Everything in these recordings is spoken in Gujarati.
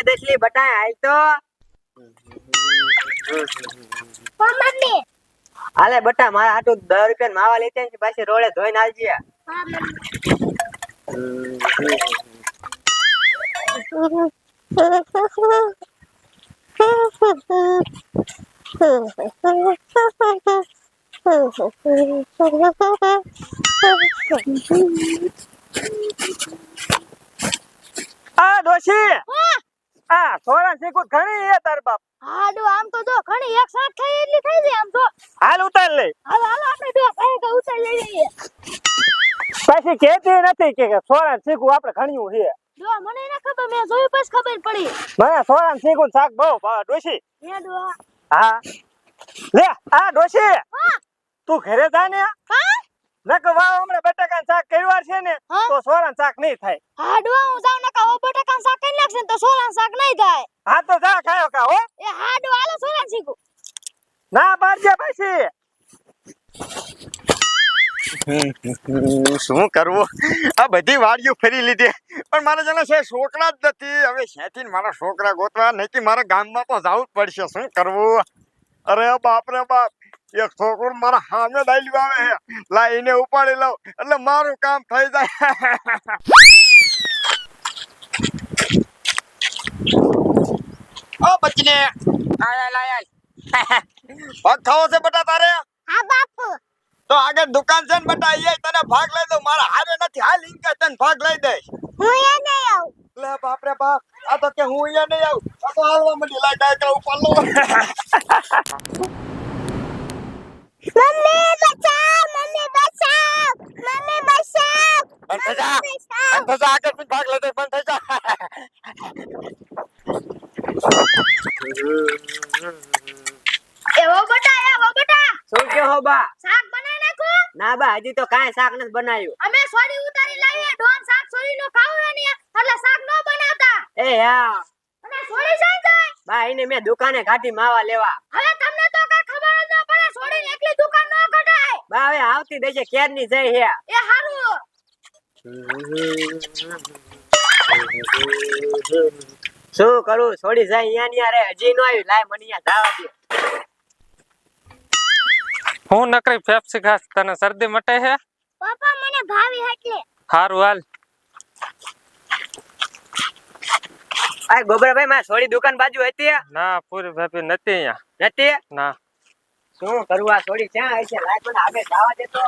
દસલી બટા હાલ તો મમ્મી હાલે બટા મારા હાટુ 10 રૂપિયા માવા લેતે ને પાછી રોડે ધોઈને આવજે. હા આ ડોશી આ થોડા શીખું ઘણી હે તાર બાપ. હાડો આમ તો જો ઘણી એક સાથ થઈ એટલી થઈ જાય આમ તો. હાલ ઉતાર લે. હાલો હાલો આપણે બે ભાઈ કે ઉતાર લઈ લઈએ. પછી કહેતી નથી કે થોડા શીખું આપણે ઘણીયું છે. જો મને ના ખબર મે જોયું પછી ખબર પડી. મને થોડા શીખું શાક બહુ ભાવે ડોશી. હે ડો હા લે આ ડોશી હા તું ઘરે જા ને. હા નક વાવ હમણાં બટાકાનું શાક કર્યું છે ને હા? તો સોરાનું શાક નહીં થાય. હાડો હું જાવ નકા ઓ બટાકાનું શાક કરી નાખશે ને તો સોલાનું શાક નહીં થાય. હા તો જા ખાયો ખા હો. એ હાડો હાલો સોલાનું શીખું. ના બારજે પછી. શું કરવું આ બધી વાડીઓ ફરી લીધી પણ મારા જણા છે છોકરા જ નથી. હવે શેથી મારા છોકરા ગોતવા નહીં કે મારા ગામમાં તો જવું જ પડશે. શું કરવું? અરે બાપ રે બાપ એક છોકરો મારા સામે ડાયલી આવે છે લાઈને ઉપાડી લઉં એટલે મારું કામ થઈ જાય. ઓ બચને આય આય આય પગ ખાવો છે બટા તારે? હા બાપુ તો આગળ દુકાન છે ને બટા એ તને ભાગ લઈ દઉં. મારા હારે નથી હાલ ઇનકે તને ભાગ લઈ દઈશ. હું એ નહીં આવું. લે બાપ રે બાપ આ તો કે હું અહીંયા નહીં આવું. આ તો હાલવા મંડી લાય ડાયકરા ઉપર લો. મમ્મી બચાવ મમ્મી બચાવ મમ્મી બચાવ. બંધ થઈ જા બંધ થઈ જા આગળ થી ભાગ લઈ દઈશ. બંધ થઈ જા. એવો બટા શું કે હો બા? શાક બનાવી નાખો. ના બા હજી તો કાંઈ શાક નથી બનાવ્યું. અમે સોડી ઉતારી લાવીએ ડોન શાક સોડી નો ખાવું ને એટલે શાક નો બનાવતા. એ હા અને સોડી જાય જાય. બા એને મેં દુકાને કાઢી માવા લેવા. હવે તમને તો કઈ ખબર જ ન પડે સોડી એકલી દુકાન નો કઢાય. બા હવે આવતી દેશે ક્યારની જઈ હે. એ હારું શું કરું છોડી જાય અહીંયા રે હજી નો આવી. લાય મને અહીંયા જવા દે. હું નકરી ફેફસી ખાસ તને શરદી મટે છે? પપ્પા મને ભાવી એટલે. હારું હાલ. આ ગોબરાભાઈ માં છોડી દુકાન બાજુ હતી? ના પૂરી ભાભી નથી અહીંયા. નથી? ના શું કરું આ છોડી ક્યાં આવી છે? લાય મને આગળ જવા દે તો.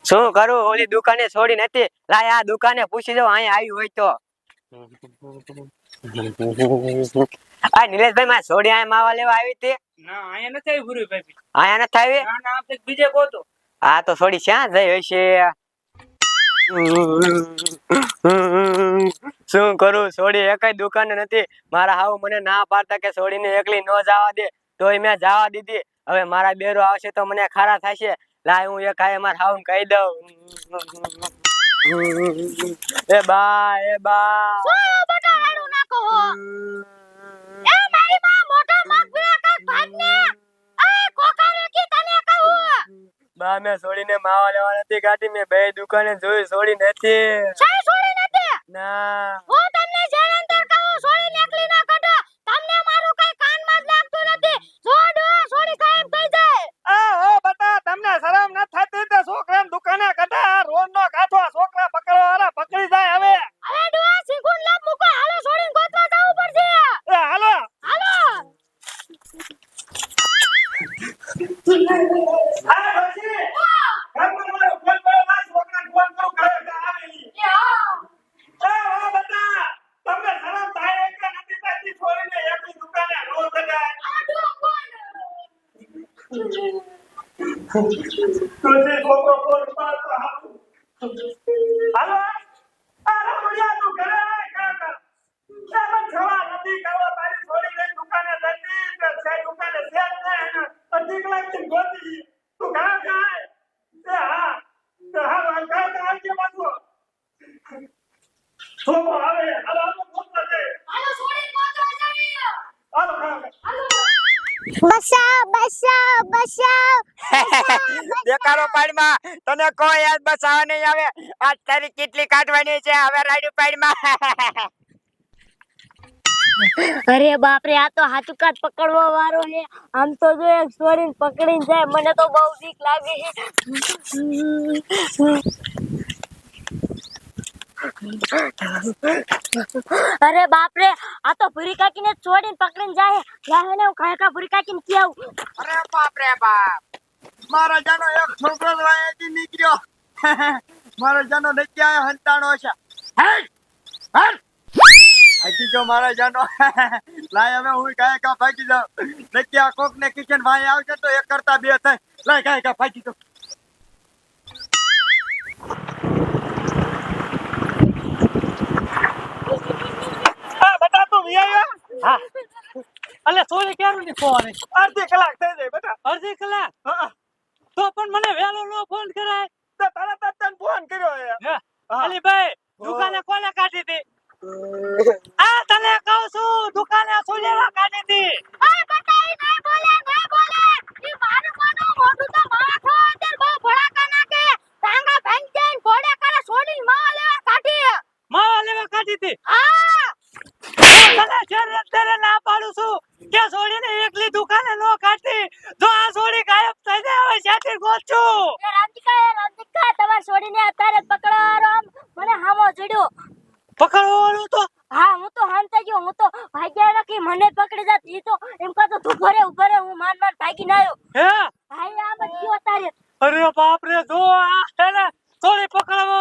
શું કરું ઓલી દુકાને છોડી નથી. લાય આ દુકાને પૂછી જાવ અહીંયા આવી હોય તો. આ નિલેશભાઈ માં છોડી અહીંયા માવા લેવા આવી હતી? ના અહીંયા નથી આવી પૂરી ભાભી. અહીંયા નથી આવી? ના ના આપણે બીજે ગોતો. આ તો છોડી ક્યાં જઈ હશે? શું કરું છોડી એકય દુકાને નથી. મારા હાવ મને ના પાડતા કે છોડીને એકલી ન જવા દે તોય મેં જવા દીધી. હવે મારા બેરો આવશે તો મને ખારા થશે. લાય હું એક આય માર હાવ કહી દઉં. એ બા શું બટા રાડું નાખો હો. એ મારી માં મોટા મગબરા કાક ભાગને. એ કોકારે કી તને કહું. બા મેં છોડીને માવા લેવા નથી કાઢી. મેં બે દુકાને જોઈ છોડી નથી. સહી છોડી નથી. ના હું તમને જળંતર કહું છોડી એકલી ના કઢો. તમને મારું કઈ કાનમાં જ લાગતું નથી. જોડો છોડી કાયમ થઈ જાય. ઓ બટા તમને શરમ ન થતી તે છોકરાને દુકાને કઢા રોજ નો કાઠો છોકરા પકડવા વાળા પકડી જાય. હવે હવે ડોહા સિંગુન લાભ મૂકો. હાલો છોડીને ગોતવા જવું પડશે. એ હાલો હાલો આ ડોશી ગામમાં મારો ફોન પડ્યો ના છોકરાને ફોન કરું ઘરે આવેલી. ઓ બટા તમને શરમ થાય કે નથી થતી? છોડીને એકલી દુકાને રોજ કઢાય. તુજે છોકરો ફોન પર તો હાલો આ રમડિયા તું ઘરે આય કાકા. કેમ જવા નથી કરો તારી છોડીને દુકાને જતી કે છે દુકાને છે જ ને અધિક લાગતી ગોતી તું ઘરે જાય. એ હા તો હા કાકા આવજે બાજુ છોકરો આવે હાલો હાલો પૂછતા છે. હાલો છોડીને ગોતવા જવી. હાલો કાકા બસાવ બસાવ બસાવ. દેખાડો પાડમાં તને કોઈ યાદ બસાવા નહીં આવે. આજ તારી કેટલી કાઢવાની છે હવે રાડ્યું પાડમાં અરે બાપ રે, આ તો હાચુકાત પકડવા વાળો છે. આમ તો જો એક છોડીને પકડીને જાય, મને તો બહુ બીક લાગે છે. અરે બાપ રે, આ તો ભૂરી કાકીને છોડીને પકડીને જાય. લાહે ને હું કાકા ભૂરી કાકીને કેવું. અરે બાપ રે બાપ મારા જાનો એક છોકરો વાયાથી નીકળ્યો મારો જાનો નથી આયો હંતાણો છે હજી જો મારા જાનો લાય હવે હું કાયકા ભાગી જાઉં નથી આ કોક ને કિચન ભાઈ આવશે તો એક કરતા બે થાય લાય કાયકા ભાગી જાઉં હા બેટા તું વિયાયો હા અલે સોરી ક્યારે ની ફોન અડધી કલાક થઈ જાય બેટા અડધી કલાક હા તો પણ મને વહેલો નો ફોન કરાય તો તરત જ તને ફોન કર્યો છે હે અલી ભાઈ દુકાને કોને કાઢી હતી આ તને કહું છું દુકાને શું લેવા કાઢી હતી ઓય બટા, ઈ નહીં બોલે, નહીં બોલે. ઈ મારું માનું મોઢું તો માથો અંદર બહુ ભડાકા નાખે. ટાંગા ભાંગી જાય ને ઘોડે કરે છોડીને માવા લેવા કાઢી. માવા લેવા કાઢી હતી હા, તને જ્યારે ના પાડું છું કે છોડીને એકલી દુકાને નો કાઢતી જો આ છોડી ગાયબ થઈ જાય હવે ક્યાંથી ગોતું એ રામદીકા, તમારે છોડીને અત્યારે જ પકડવાનો. આમ મને હામો જડ્યો. પકડવાનું તો હા, હું તો હાંતા ગયો. હું તો ભાગ્યા નથી, મને જ પકડી જાત. ઈ તો એમ કહતો તું ઉભો રે, હું માન ભાગીને આવ્યો. હે ભાઈ આમ જ ગયો તારે. અરે બાપ રે જો આ છે ને છોડી પકડવા